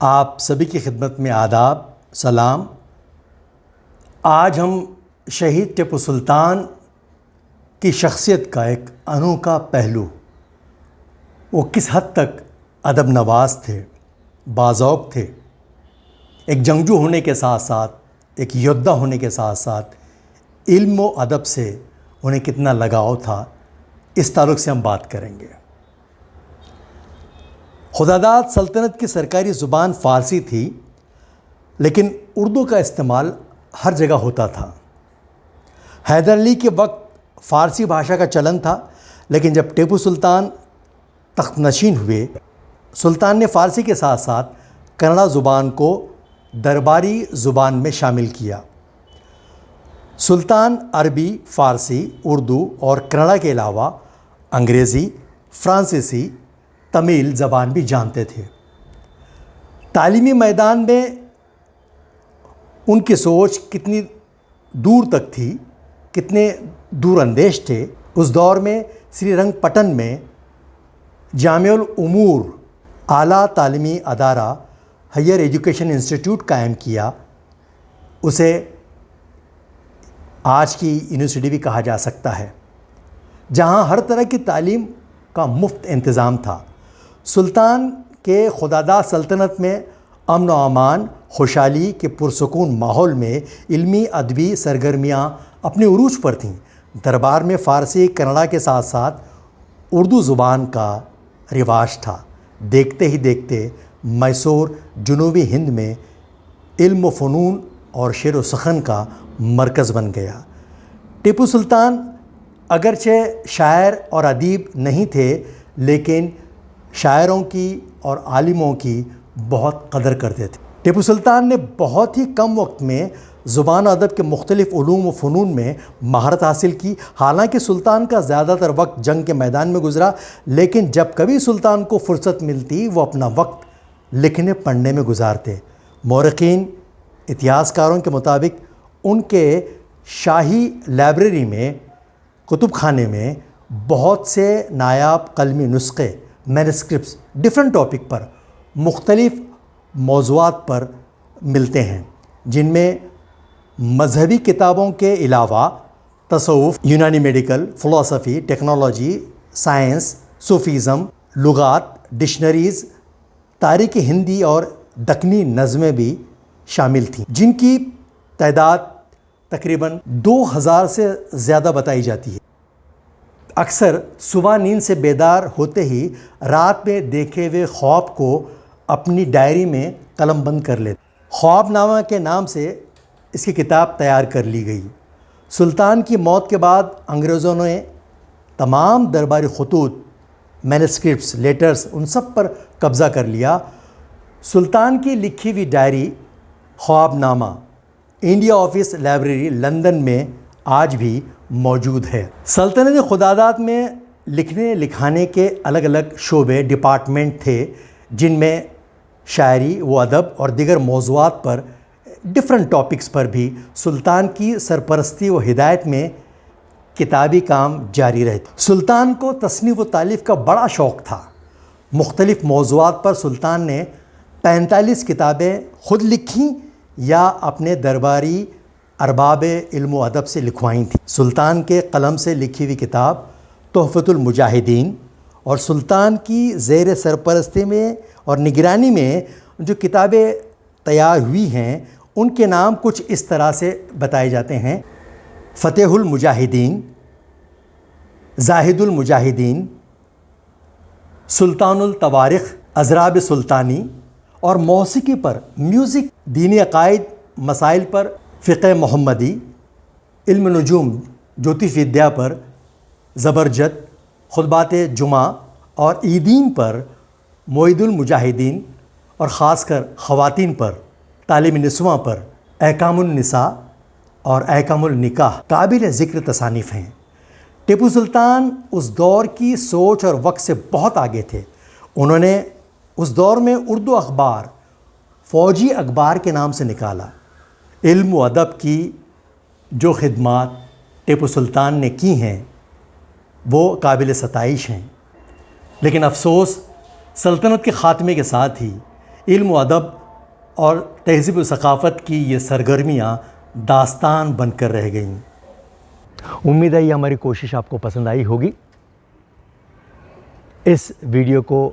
آپ سبھی کی خدمت میں آداب، سلام۔ آج ہم شہید ٹیپو سلطان کی شخصیت کا ایک انوکھا پہلو، وہ کس حد تک ادب نواز تھے، باذوق تھے، ایک جنگجو ہونے کے ساتھ ساتھ، ایک یودھا ہونے کے ساتھ ساتھ علم و ادب سے انہیں کتنا لگاؤ تھا، اس تعلق سے ہم بات کریں گے۔ خداداد سلطنت کی سرکاری زبان فارسی تھی، لیکن اردو کا استعمال ہر جگہ ہوتا تھا۔ حیدر علی کے وقت فارسی بھاشا کا چلن تھا، لیکن جب ٹیپو سلطان تخت نشین ہوئے، سلطان نے فارسی کے ساتھ ساتھ کنڑا زبان کو درباری زبان میں شامل کیا۔ سلطان عربی، فارسی، اردو اور کنڑا کے علاوہ انگریزی، فرانسیسی، تمل زبان بھی جانتے تھے۔ تعلیمی میدان میں ان کی سوچ کتنی دور تک تھی، کتنے دور اندیش تھے۔ اس دور میں سری رنگ پٹن میں جامع الامور اعلیٰ تعلیمی ادارہ ہائیر ایجوکیشن انسٹیٹیوٹ قائم کیا۔ اسے آج کی یونیورسٹی بھی کہا جا سکتا ہے، جہاں ہر طرح کی تعلیم کا مفت انتظام تھا۔ سلطان کے خداداد سلطنت میں امن و امان، خوشحالی کے پرسکون ماحول میں علمی ادبی سرگرمیاں اپنے عروج پر تھیں۔ دربار میں فارسی، کنڑا کے ساتھ ساتھ اردو زبان کا رواج تھا۔ دیکھتے ہی دیکھتے میسور جنوبی ہند میں علم و فنون اور شعر و سخن کا مرکز بن گیا۔ ٹیپو سلطان اگرچہ شاعر اور ادیب نہیں تھے، لیکن شاعروں کی اور عالموں کی بہت قدر کرتے تھے۔ ٹیپو سلطان نے بہت ہی کم وقت میں زبان و ادب کے مختلف علوم و فنون میں مہارت حاصل کی۔ حالانکہ سلطان کا زیادہ تر وقت جنگ کے میدان میں گزرا، لیکن جب کبھی سلطان کو فرصت ملتی وہ اپنا وقت لکھنے پڑھنے میں گزارتے۔ مورخین، اتہاس کاروں کے مطابق ان کے شاہی لائبریری میں، کتب خانے میں بہت سے نایاب قلمی نسخے، مینuscripts ڈفرینٹ ٹاپک پر، مختلف موضوعات پر ملتے ہیں، جن میں مذہبی کتابوں کے علاوہ تصوف، یونانی میڈیکل، فلسفی، ٹیکنالوجی، سائنس، صوفیزم، لغات، ڈکشنریز، تاریخ ہندی اور دکنی نظمیں بھی شامل تھیں، جن کی تعداد تقریباً 2000 سے زیادہ بتائی جاتی ہے۔ اکثر صبح نیند سے بیدار ہوتے ہی رات میں دیکھے ہوئے خواب کو اپنی ڈائری میں قلم بند کر لیتے۔ خواب نامہ کے نام سے اس کی کتاب تیار کر لی گئی۔ سلطان کی موت کے بعد انگریزوں نے تمام درباری خطوط، مینuscripts، لیٹرز، ان سب پر قبضہ کر لیا۔ سلطان کی لکھی ہوئی ڈائری، خواب نامہ، انڈیا آفس لائبریری لندن میں آج بھی موجود ہے۔ سلطنت خداداد میں لکھنے لکھانے کے الگ الگ شعبے، ڈپارٹمنٹ تھے، جن میں شاعری و ادب اور دیگر موضوعات پر، ڈفرینٹ ٹاپکس پر بھی سلطان کی سرپرستی و ہدایت میں کتابی کام جاری رہتا۔ سلطان کو تصنیف و تالیف کا بڑا شوق تھا۔ مختلف موضوعات پر سلطان نے 45 کتابیں خود لکھیں یا اپنے درباری ارباب علم و ادب سے لکھوائیں تھیں۔ سلطان کے قلم سے لکھی ہوئی کتاب تحفۃ المجاہدین اور سلطان کی زیر سرپرستی میں اور نگرانی میں جو کتابیں تیار ہوئی ہیں، ان کے نام کچھ اس طرح سے بتائے جاتے ہیں: فتح المجاہدین، زاہد المجاہدین، سلطان التوارخ، اضراب سلطانی، اور موسیقی پر، میوزک، دینی عقائد، مسائل پر فقہ محمدی، علم نجوم، جوتش ودیا پر زبرجد، خطبات جمعہ اور عیدین پر موعد المجاہدین، اور خاص کر خواتین پر، تعلیم نسواں پر احکام النساء اور احکام النکاح قابل ذکر تصانیف ہیں۔ ٹیپو سلطان اس دور کی سوچ اور وقت سے بہت آگے تھے۔ انہوں نے اس دور میں اردو اخبار فوجی اخبار کے نام سے نکالا۔ علم و ادب کی جو خدمات ٹیپو سلطان نے کی ہیں وہ قابل ستائش ہیں، لیکن افسوس سلطنت کے خاتمے کے ساتھ ہی علم و ادب اور تہذیب و ثقافت کی یہ سرگرمیاں داستان بن کر رہ گئیں۔ امید ہے یہ ہماری کوشش آپ کو پسند آئی ہوگی۔ اس ویڈیو کو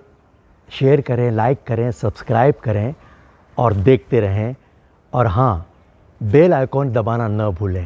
شیئر کریں، لائک کریں، سبسکرائب کریں اور دیکھتے رہیں، اور ہاں، بیل آئیکن دبانا نہ بھولیں۔